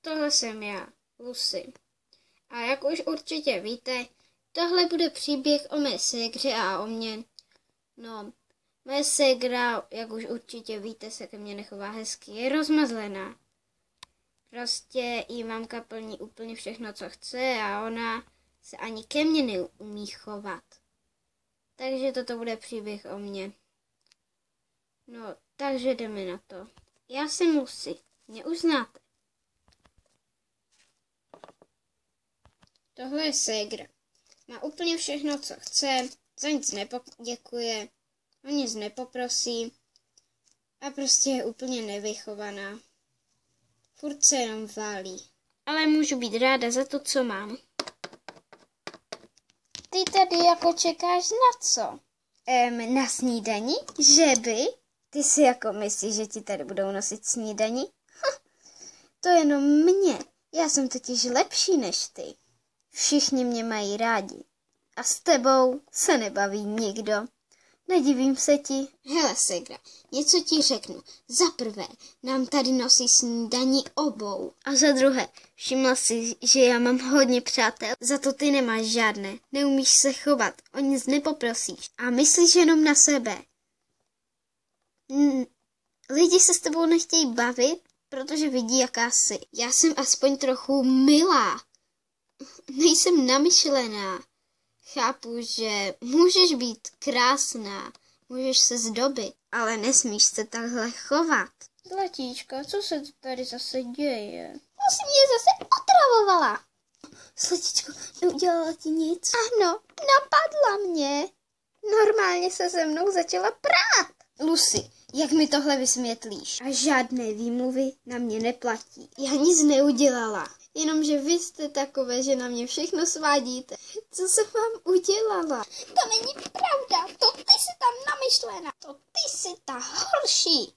tohle jsem já, Lucy. A jak už určitě víte, tohle bude příběh o mé ségře a o mně. No, moje ségra, jak už určitě víte, se ke mně nechová hezky, je rozmazlená. Prostě jí mamka plní úplně všechno, co chce a ona se ani ke mně neumí chovat. Takže toto bude příběh o mně. No, takže jdeme na to. Já jsem Lucy, mě už znáte. Tohle je ségra. Má úplně všechno, co chce, za nic nepoděkuje, o nic nepoprosí a prostě je úplně nevychovaná. Furt se jenom válí. Ale můžu být ráda za to, co mám. Ty tady jako čekáš na co? Na snídani? Že by? Ty si jako myslíš, že ti tady budou nosit snídani? To jenom mě. Já jsem totiž lepší než ty. Všichni mě mají rádi. A s tebou se nebaví nikdo. Nedivím se ti. Hele, ségra, něco ti řeknu. Za prvé, nám tady nosí snídani obou. A za druhé, všimla si, že já mám hodně přátel. Za to ty nemáš žádné. Neumíš se chovat, o nic nepoprosíš. A myslíš jenom na sebe. Lidi se s tebou nechtějí bavit, protože vidí, jaká jsi. Já jsem aspoň trochu milá. Nejsem namyšlená. Chápu, že můžeš být krásná, můžeš se zdobit, ale nesmíš se takhle chovat. Zlatíčko, co se tady zase děje? Jsi mě zase otravovala. Zlatíčko, neudělala ti nic? Ano, napadla mě. Normálně se se mnou začala prát. Lucy, jak mi tohle vysvětlíš? A žádné výmluvy na mě neplatí. Já nic neudělala. Jenomže vy jste takové, že na mě všechno svádíte. Co jsem vám udělala? To není pravda, to ty jsi tam namyšlená, to ty jsi ta horší.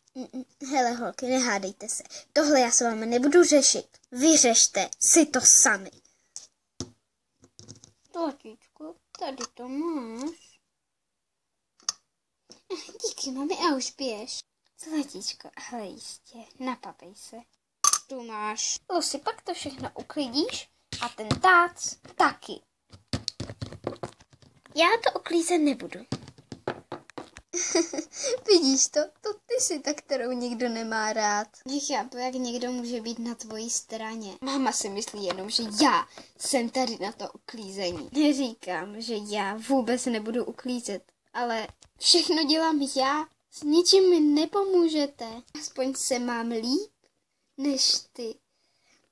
Hele holky, nehádejte se, tohle já s vámi nebudu řešit. Vyřešte si to sami. Zlatíčko, tady to máš. Díky mami a už běž. Zlatíčko, ale jistě, napapej se. Tu máš. Lucy, pak to všechno uklidíš a ten tác taky. Já to uklízet nebudu. Vidíš to? To ty jsi ta, kterou nikdo nemá rád. Nechápu, jak někdo může být na tvojí straně. Máma si myslí jenom, že já jsem tady na to uklízení. Neříkám, že já vůbec nebudu uklízet, ale všechno dělám já. S ničím mi nepomůžete. Aspoň se mám líp než ty.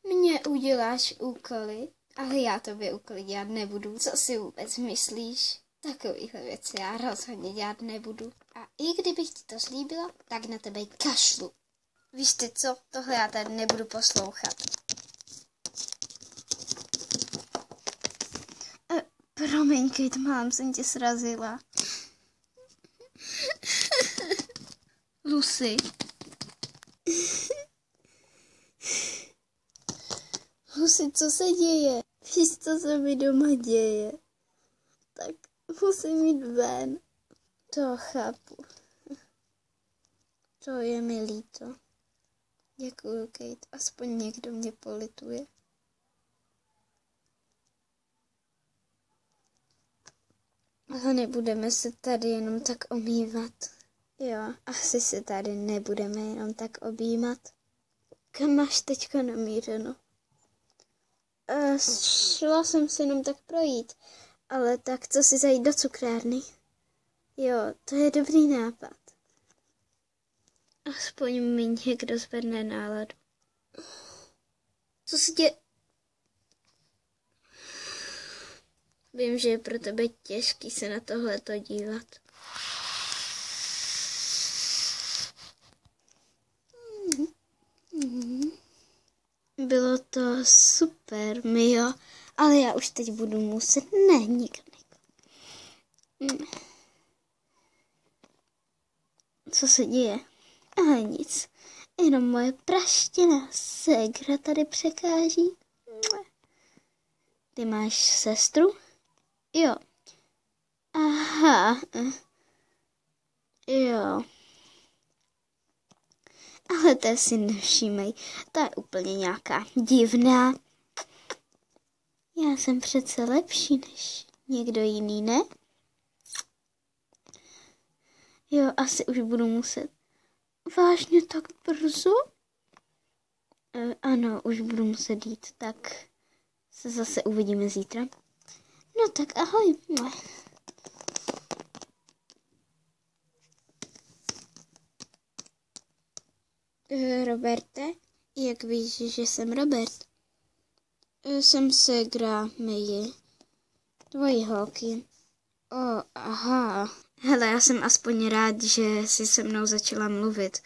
Mně uděláš úkoly, ale já tobě úkoly dělat nebudu. Co si vůbec myslíš? Takovýhle věci já rozhodně dělat nebudu. A i kdybych ti to slíbila, tak na tebe kašlu. Víš ty co? Tohle já tady nebudu poslouchat. Promiň, Kate, mám, jsem tě srazila. Lucy. Lucy, co se děje? Víš, co se mi doma děje? Tak musím jít ven. To chápu. To je mi líto. Děkuju, Kate. Aspoň někdo mě polituje. Ale nebudeme se tady jenom tak omývat. Jo, asi se tady nebudeme jenom tak objímat. Kam máš teďka namířeno? Šla jsem se jenom tak projít, ale tak co si zajít do cukrárny? Jo, to je dobrý nápad. Aspoň mi někdo zvedne náladu. Co si tě... Vím, že je pro tebe těžký se na tohleto dívat. Bylo to super, Mio, ale já už teď budu muset... Ne, nikdo. Co se děje? Ale nic, jenom moje praštěná ségra tady překáží. Ty máš sestru? Jo. Aha. Jo. Ale té si nevšímej, ta je úplně nějaká divná. Já jsem přece lepší než někdo jiný, ne? Jo, asi už budu muset. Vážně tak brzo? Ano, už budu muset jít, tak se zase uvidíme zítra. No tak ahoj. Roberte, jak víš, že jsem Robert? Jsem ségra Meji, tvojí holky. Aha. Hele, já jsem aspoň rád, že jsi se mnou začala mluvit,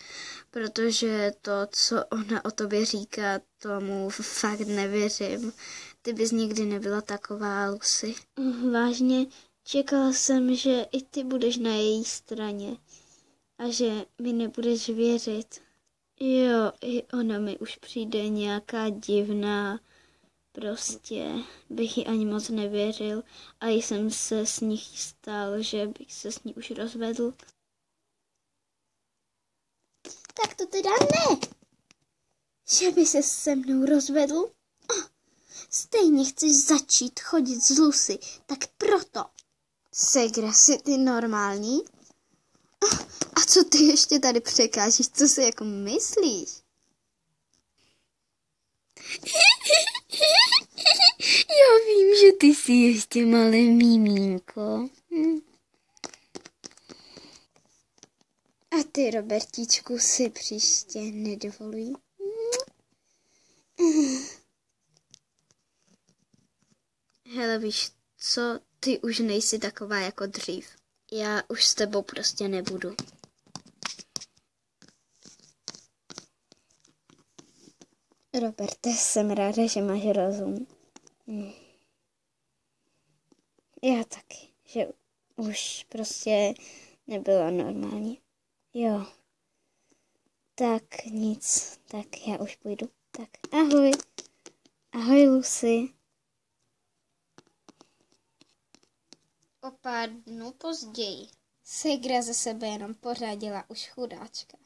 protože to, co ona o tobě říká, tomu fakt nevěřím. Ty bys nikdy nebyla taková, Lucy. Vážně, čekala jsem, že i ty budeš na její straně a že mi nebudeš věřit. Jo, i ona mi už přijde nějaká divná. Prostě bych jí ani moc nevěřil a jsem se s ní chystal, že bych se s ní už rozvedl. Tak to teda ne! Že by se se mnou rozvedl? Stejně chceš začít chodit z Lucy, tak proto. Segra, jsi ty normální? A co ty ještě tady překážíš? Co si jako myslíš? Já vím, že ty jsi ještě malé mimínko. A ty, Robertičku, si příště nedovolují. Hele, víš co, ty už nejsi taková jako dřív. Já už s tebou prostě nebudu. Roberte, jsem ráda, že máš rozum. Já taky, že už prostě nebylo normální. Jo. Tak nic, tak já už půjdu. Tak ahoj. Ahoj, Lucy. O pár dnů později ségra ze sebe jenom pořádila už chudáčka.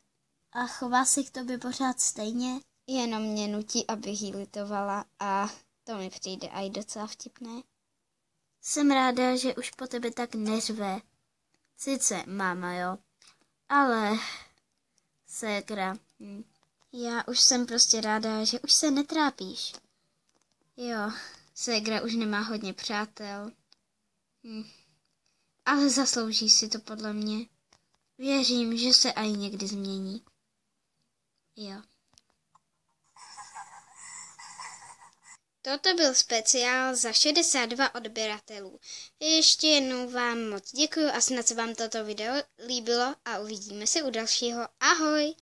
A chová se k tobě pořád stejně? Jenom mě nutí, abych jí litovala a to mi přijde aj docela vtipné. Jsem ráda, že už po tebe tak neřve. Sice máma, jo, ale ségra. Já už jsem prostě ráda, že už se netrápíš. Jo, ségra už nemá hodně přátel. Ale zaslouží si to podle mě. Věřím, že se aj někdy změní. Jo. Toto byl speciál za 62 odběratelů. Ještě jednou vám moc děkuju a snad se vám toto video líbilo a uvidíme se u dalšího. Ahoj!